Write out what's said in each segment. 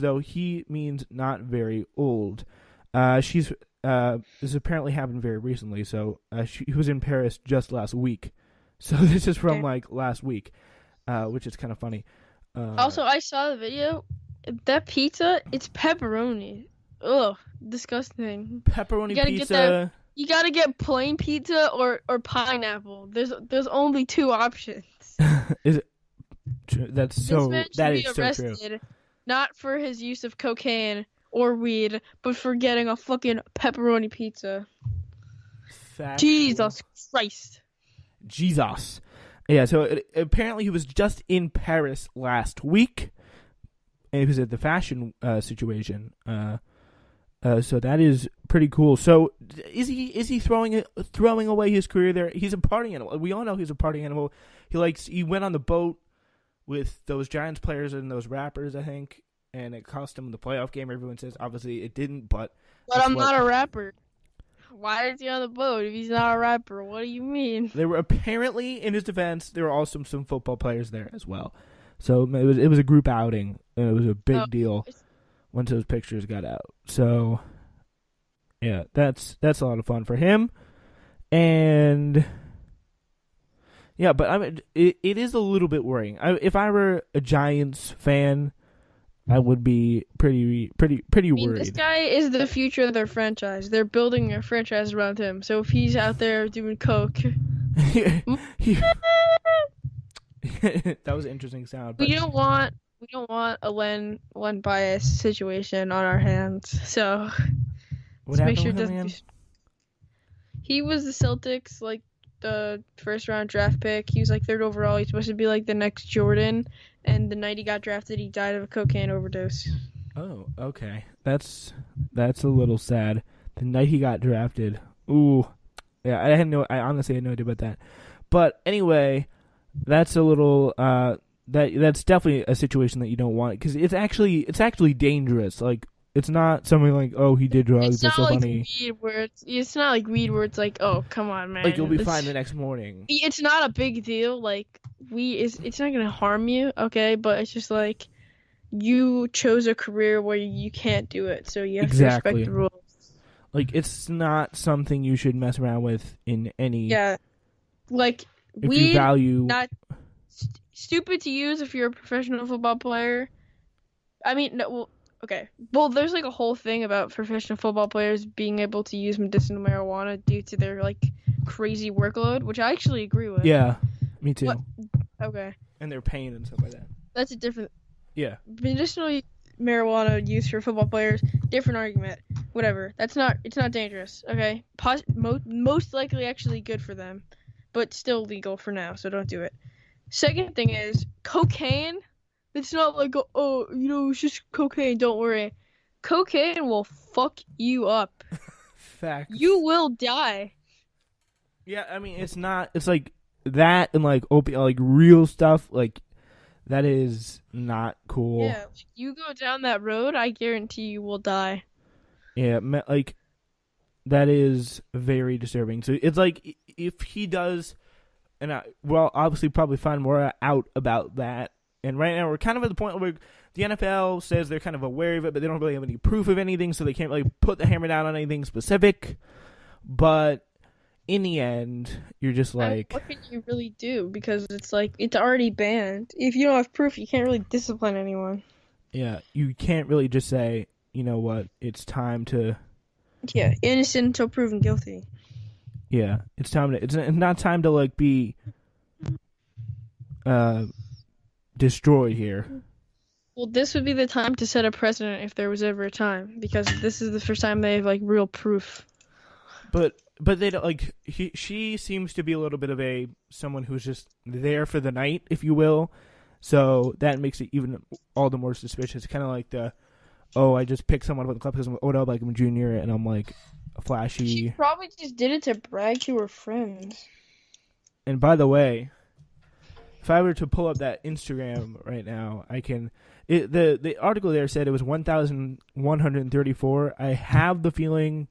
though, he means not very old. This apparently happened very recently. So he was in Paris just last week. So this is from like last week, which is kind of funny. Also, I saw the video. That pizza, it's pepperoni. Ugh, disgusting. Pepperoni pizza. You gotta get plain pizza or pineapple. There's only two options. Is it? That is so true. Not for his use of cocaine or weed, but for getting a fucking pepperoni pizza. Factual. Jesus Christ. Jesus. Yeah, so apparently he was just in Paris last week. And he was at the fashion situation. So that is pretty cool. So is he throwing away his career there? He's a party animal. We all know he's a party animal. He went on the boat with those Giants players and those rappers, I think, and it cost him the playoff game. Everyone says obviously it didn't, but I'm not a rapper. Why is he on the boat if he's not a rapper? What do you mean? There were apparently, in his defense, there were also some football players there as well. So it was a group outing, and it was a big deal once those pictures got out. So, yeah, that's a lot of fun for him. And, yeah, but I mean, it is a little bit worrying. If I were a Giants fan, I would be pretty worried. This guy is the future of their franchise. They're building a franchise around him. So if he's out there doing coke... That was an interesting sound. But... We don't want a Len Bias situation on our hands. So what happened with him, man? He was the Celtics, like the first round draft pick. He was like third overall. He's supposed to be like the next Jordan. And the night he got drafted, he died of a cocaine overdose. Oh, okay. That's a little sad. The night he got drafted. Ooh. Yeah, I honestly had no idea about that. But anyway, that's a little that's definitely a situation that you don't want, because it's actually dangerous. Like, it's not something like, oh, he did drugs. That's so funny. It's not like weed where it's like, oh, come on, man. Like, you'll be fine the next morning. It's not a big deal. Like, it's not gonna harm you, okay? But it's just like, you chose a career where you can't do it, so you have to respect the rules. Like, it's not something you should mess around with in any. Yeah, like, if you value. Not stupid to use if you're a professional football player. I mean, no, well, okay. Well, there's like a whole thing about professional football players being able to use medicinal marijuana due to their like crazy workload, which I actually agree with. Yeah, me too. Okay. And their pain and stuff like that. That's a different. Yeah. Medicinal marijuana use for football players, different argument. Whatever. It's not dangerous. Okay. Most likely actually good for them, but still legal for now. So don't do it. Second thing is cocaine. It's not like, oh, it's just cocaine. Don't worry. Cocaine will fuck you up. Facts. You will die. Yeah, I mean, it's not. It's like that and like opiate, like real stuff. Like, that is not cool. Yeah, you go down that road, I guarantee you will die. Yeah, like, that is very disturbing. So it's like, if he does, and we'll obviously probably find more out about that. And right now we're kind of at the point where the NFL says they're kind of aware of it, but they don't really have any proof of anything, so they can't really put the hammer down on anything specific. But in the end, you're just like... What can you really do? Because it's like, it's already banned. If you don't have proof, you can't really discipline anyone. Yeah, you can't really just say, you know what, it's time to... Yeah, innocent until proven guilty. Yeah, it's not time to like be destroyed here. Well, this would be the time to set a precedent if there was ever a time, because this is the first time they have like real proof. But they don't, like, she seems to be a little bit of someone who's just there for the night, if you will. So that makes it even all the more suspicious. Kind of like I just picked someone up at the club because I'm Odell Beckham Jr. and I'm like flashy. She probably just did it to brag to her friends. And by the way, if I were to pull up that Instagram right now, I can. The article there said it was 1,134. I have the feeling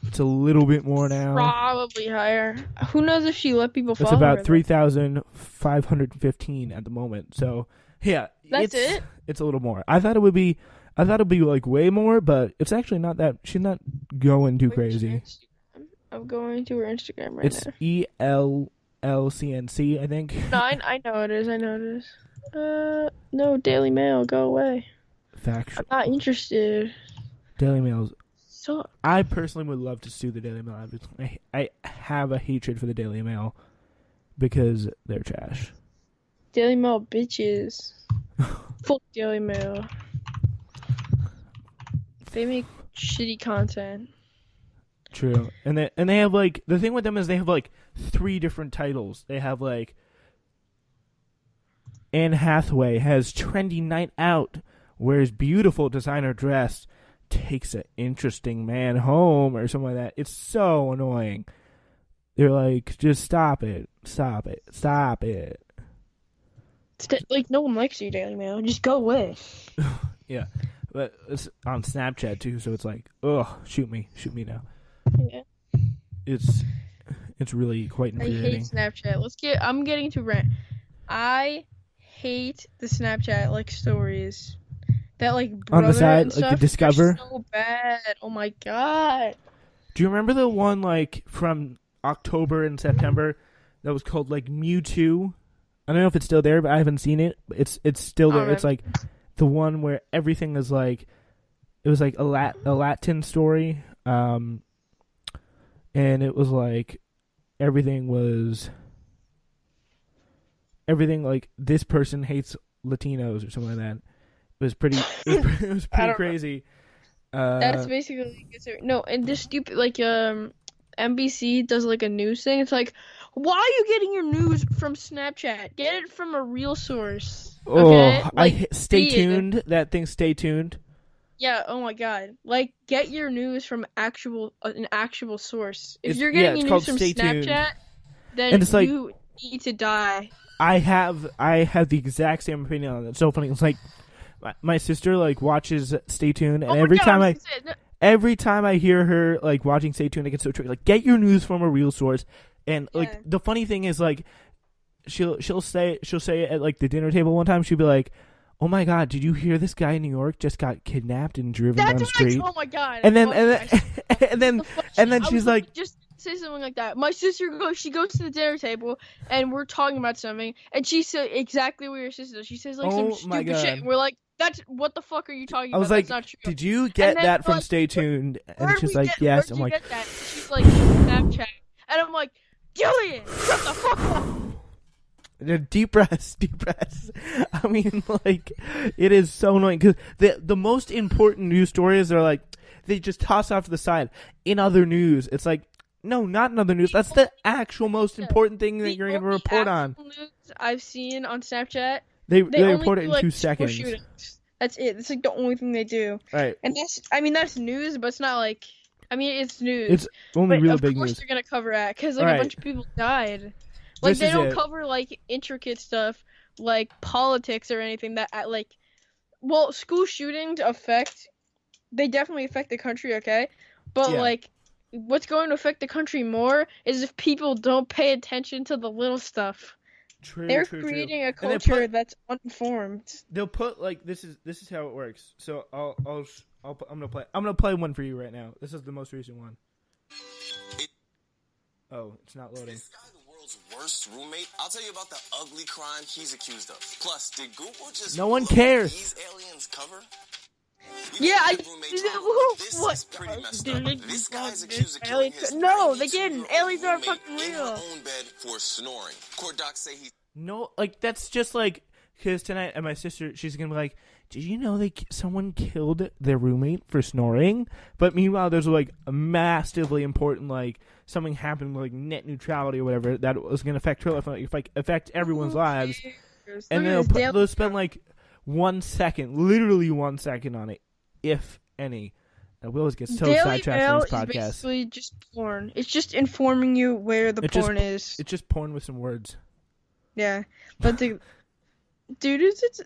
it's a little bit more now. Probably higher. Who knows if she let people follow her? It's about her, 3,515 at the moment. So, yeah. That's it? It's a little more. I thought it would be I thought it'd be like way more, but it's actually not that. She's not going too crazy. I'm going to her Instagram right It's now. ELLCNC, I think. No, I know it is. I know it is. No, Daily Mail, go away. Factual. I'm not interested. Daily Mail's. So I personally would love to sue the Daily Mail. I have a hatred for the Daily Mail because they're trash. Daily Mail bitches. Fuck Daily Mail. They make shitty content. True, and they have like the thing with them is they have like 3 different titles. They have like Anne Hathaway has trendy night out, wears beautiful designer dress, takes an interesting man home, or something like that. It's so annoying. They're like, just stop it. Like, no one likes you, Daily Mail. Just go away. Yeah, but it's on Snapchat too, so it's like, ugh, shoot me now. Yeah. It's really quite I infuriating. hate Snapchat. I'm getting to rant. I hate the Snapchat like stories. That like On the side, and like stuff, the Discover. they're so bad. Oh my god. Do you remember the one like from October and September that was called like Mewtwo? I don't know if it's still there, but I haven't seen it. It's still there. It's like the one where everything is like, it was like a Latin story, and it was like everything like this person hates Latinos or something like that. It was pretty crazy. That's basically no, and this stupid like NBC does like a news thing. It's like, why are you getting your news from Snapchat? Get it from a real source. Okay? Oh, Like, Stay Tuned. That thing, Stay Tuned. Yeah. Oh my god. Like, get your news from an actual source. If you're getting your news from Snapchat, then it's like, you need to die. I have the exact same opinion on it. It's so funny. It's like my sister like watches Stay Tuned, and every time I hear her like watching Stay Tuned, I get so triggered. Like, get your news from a real source. And like the funny thing is, like she'll say it at like the dinner table one time. She'll be like, "Oh my god, did you hear this guy in New York just got kidnapped and driven down the street?" Oh my god. And then she's like, just say something like that. My sister goes to the dinner table and we're talking about something, and she said exactly what your sister does. She says like some stupid shit. And we're like, "That's what the fuck are you talking about?" I was like, "That's not true." "Did you get that from Stay Tuned?" And she's like, "Yes." I'm like, "Get that?" She's like, "Snapchat," and I'm like, "Julian, shut the fuck up." Deep breaths. I mean, like, it is so annoying because the most important news stories are like they just toss off to the side. In other news, it's like, no, not in other news. That's the actual most important thing that you're going to report on. News I've seen on Snapchat. They report it in 2 seconds. Shootings. That's it. That's like the only thing they do. Right. And that's news, but it's not like, it's news. It's only real big news. Of course they're gonna cover that because like a bunch of people died. Like they don't cover like intricate stuff like politics or anything that school shootings they definitely affect the country, okay? But like what's going to affect the country more is if people don't pay attention to the little stuff. They're creating a culture that's uninformed. They'll put like this is how it works. So I'm gonna play one for you right now. This is the most recent one. Oh, it's not loading. This guy the world's worst roommate? I'll tell you about the ugly crime he's accused of. Plus, did Google just no one cares. These aliens cover? This is pretty messed up. This guy's accused of killing his they didn't. Aliens are fucking real. In her own bed for snoring. Court docs say he's no, like that's just like because tonight and my sister, she's gonna be like, "Did you know someone killed their roommate for snoring?" But meanwhile, there's like a massively important like something happened with like net neutrality or whatever that was gonna affect her life, like affect everyone's lives, and then they'll spend like 1 second, literally 1 second on it, if any. And we always get so sidetracked in this podcast. Is basically just porn. It's just informing you where the porn is. It's just porn with some words. Yeah, but dude, it's.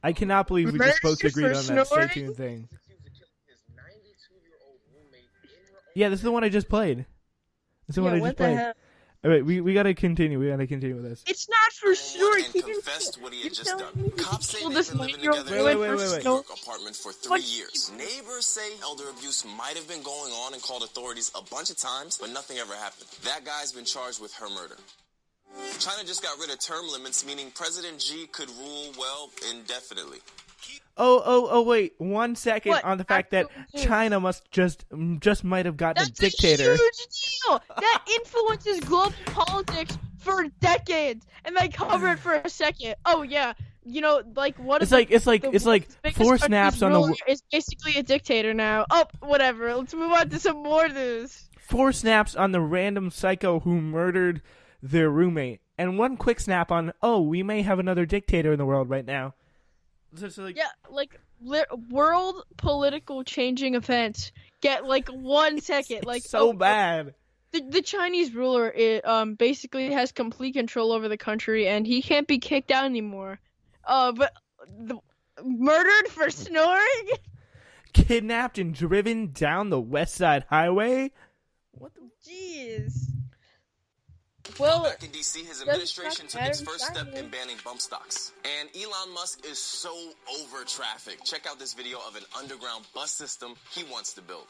I cannot believe we just both agreed on that Stay Tuned thing. Yeah, this is the one I just played. This is the one I just played. All right, we gotta continue. We gotta continue with this. It's not for sure. And confessed what he had just done. Cops say Well, they've this been living 9-year-old together Wait, in wait, a wait, wait. New York apartment for 3 years. Neighbors say elder abuse might have been going on and called authorities a bunch of times, but nothing ever happened. That guy's been charged with her murder. China just got rid of term limits, meaning President Xi could rule, well, indefinitely. Oh, wait. 1 second What? on the fact that China must just might have gotten That's a dictator. a huge deal. That influences global politics for decades, and they cover it for a second. Oh yeah, you know, like what? It's like biggest 4 snaps on the ruler is basically a dictator now. Oh, whatever. Let's move on to some more news. 4 snaps on the random psycho who murdered their roommate, and 1 quick snap on, oh, we may have another dictator in the world right now. So it's like, Yeah, like world political changing events get like 1 second. Like so bad. The Chinese ruler basically has complete control over the country, and he can't be kicked out anymore. But murdered for snoring? Kidnapped and driven down the West Side Highway? What the? Jeez. Well, Back in D.C., his administration took its first step in banning bump stocks. And Elon Musk is so over traffic. Check out this video of an underground bus system he wants to build.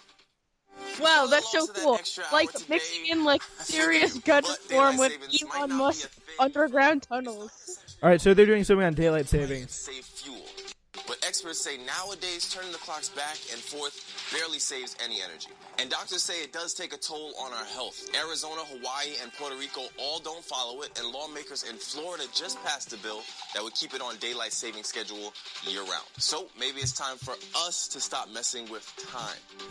wow, that's so Belongs to that cool. extra hour Like today. mixing in like serious gun But reform daylight with savings might Elon not be Musk a thing. underground tunnels. All right, so they're doing something on daylight savings. Save fuel. But experts say nowadays turning the clocks back and forth barely saves any energy. And doctors say it does take a toll on our health. Arizona, Hawaii, and Puerto Rico all don't follow it, and lawmakers in Florida just passed a bill that would keep it on daylight saving schedule year-round. So maybe it's time for us to stop messing with time.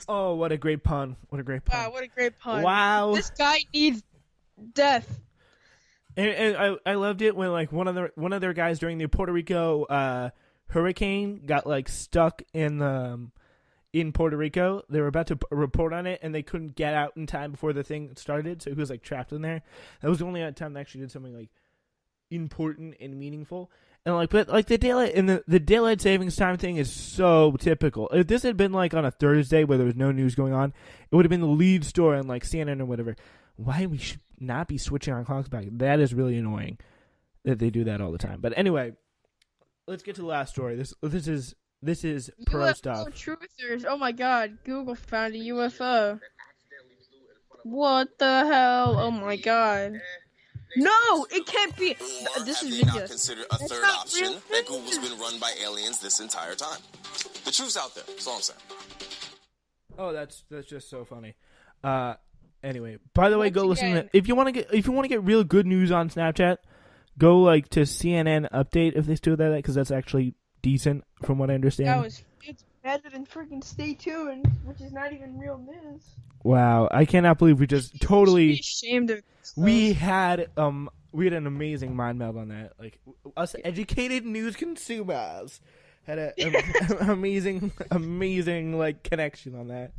Oh, what a great pun. What a great pun. Wow, what a great pun. Wow. This guy needs death. And I loved it when like one of their guys during the Puerto Rico hurricane got like stuck in Puerto Rico. They were about to report on it and they couldn't get out in time before the thing started, so he was like trapped in there. That was the only time they actually did something like important and meaningful. And like, but like the daylight savings time thing is so typical. If this had been like on a Thursday where there was no news going on, it would have been the lead story on like CNN or whatever. Why we should not be switching our clocks back? That is really annoying that they do that all the time. But anyway, let's get to the last story. This is pro UFO stuff. truthers. Oh my god, Google found a UFO. What the hell? Oh my god. No, it can't be. Or This have is they not ridiculous. considered a That's third not option real that Google's been run by aliens this entire time? The truth's out there. That's all I'm saying. Oh, that's just so funny. Anyway, by the way, Once go listen to again- if you want to get real good news on Snapchat, go like to CNN update if they still do that, because that's actually decent from what I understand. It's better than freaking Stay Tuned, which is not even real news. Wow, I cannot believe we just You should be totally ashamed of we had an amazing mind meld on that. Like us educated news consumers had an amazing like connection on that.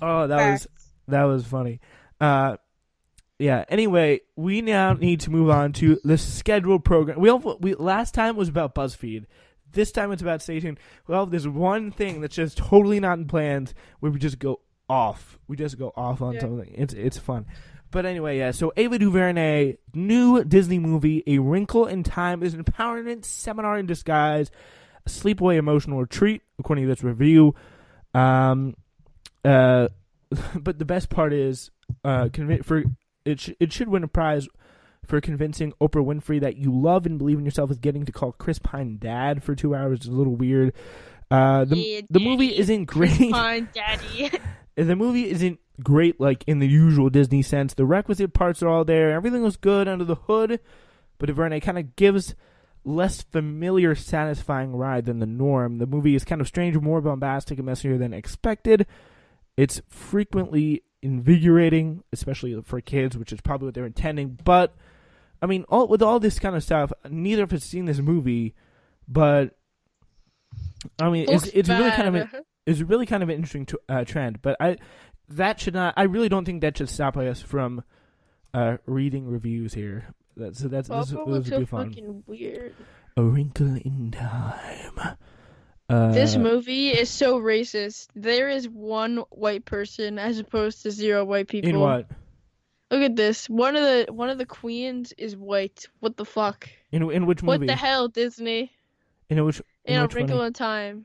Oh, that was funny. Yeah. Anyway, we now need to move on to the scheduled program. We last time was about BuzzFeed. This time it's about Station. Well, there's one thing that's just totally not in plans where we just go off. We just go off on something. It's fun. But anyway, yeah. So Ava DuVernay, new Disney movie, A Wrinkle in Time, is an empowerment seminar in disguise, a sleepaway emotional retreat, according to this review. But the best part is, it should win a prize for convincing Oprah Winfrey that you love and believe in yourself. Is getting to call Chris Pine dad for 2 hours is a little weird. The movie isn't great. Fine, Daddy. The movie isn't great, like in the usual Disney sense. The requisite parts are all there. Everything was good under the hood, but DuVernay kind of gives less familiar, satisfying ride than the norm. The movie is kind of strange, more bombastic and messier than expected. It's frequently invigorating, especially for kids, which is probably what they're intending. But I mean, with all this kind of stuff, neither of us seen this movie, but I mean, it's really kind of it's really kind of an interesting trend. But I really don't think that should stop us from reading reviews here. This would be fun. Fucking weird. A Wrinkle in Time. This movie is so racist. There is one white person as opposed to 0 white people. In what? Look at this. One of the queens is white. What the fuck? In which What movie? the hell, Disney? In which? In A which one? Wrinkle in Time.